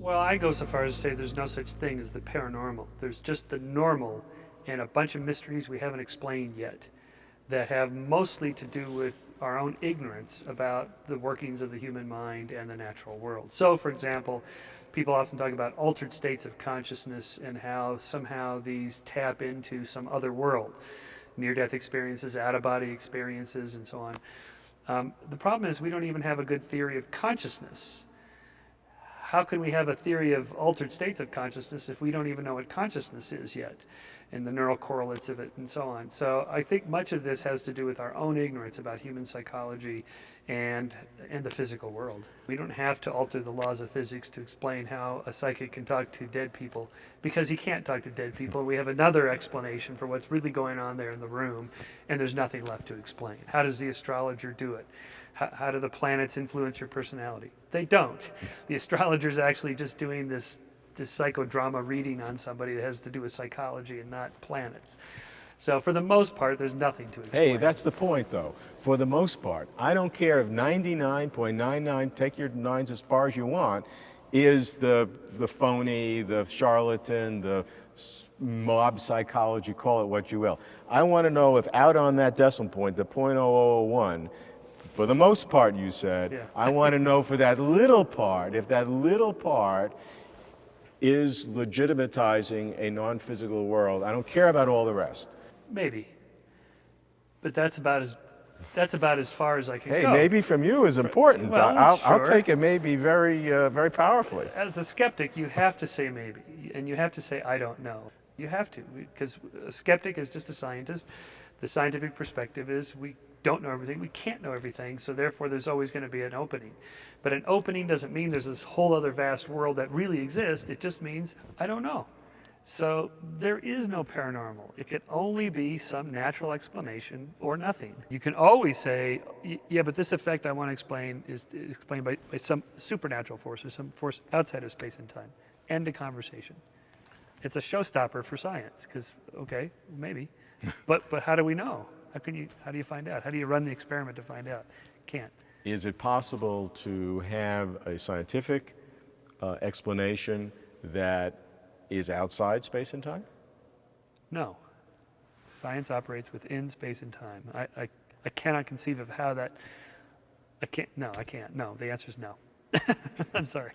Well, I go so far as to say there's no such thing as the paranormal. There's just the normal and a bunch of mysteries we haven't explained yet that have mostly to do with our own ignorance about the workings of the human mind and the natural world. So, for example, people often talk about altered states of consciousness and how somehow these tap into some other world, near-death experiences, out-of-body experiences, and so on. The problem is we don't even have a good theory of consciousness. How can we have a theory of altered states of consciousness if we don't even know what consciousness is yet, and the neural correlates of it and so on? So I think much of this has to do with our own ignorance about human psychology and the physical world. We don't have to alter the laws of physics to explain how a psychic can talk to dead people, because he can't talk to dead people. We have another explanation for what's really going on there in the room, and there's nothing left to explain. How does the astrologer do it? How do the planets influence your personality? They don't. The astrologer's actually just doing this psychodrama reading on somebody that has to do with psychology and not planets. So for the most part, there's nothing to explain. Hey, that's the point, though. For the most part, I don't care if 99.99, take your nines as far as you want, is the phony, the charlatan, the mob psychology, call it what you will. I want to know if out on that decimal point, the 0.0001, for the most part, you said, yeah. I want to know for that little part, if that little part is legitimatizing a non-physical world. I don't care about all the rest. Maybe. But that's about as far as I can go. Hey, maybe from you is important. Well, I'll sure. take it maybe very, very powerfully. As a skeptic, you have to say maybe, and you have to say I don't know. You have to, because a skeptic is just a scientist. The scientific perspective is we don't know everything, we can't know everything, so therefore there's always going to be an opening. But an opening doesn't mean there's this whole other vast world that really exists. It just means I don't know. So there is no paranormal. It can only be some natural explanation or nothing. You can always say, yeah, but this effect I want to explain is explained by some supernatural force or some force outside of space and time. End of conversation. It's a showstopper for science, because, okay, maybe. But how do we know? How do you find out? How do you run the experiment to find out? Can't. Is it possible to have a scientific explanation that is outside space and time? No. Science operates within space and time. I cannot conceive of how that, I can't. No, the answer is no. I'm sorry.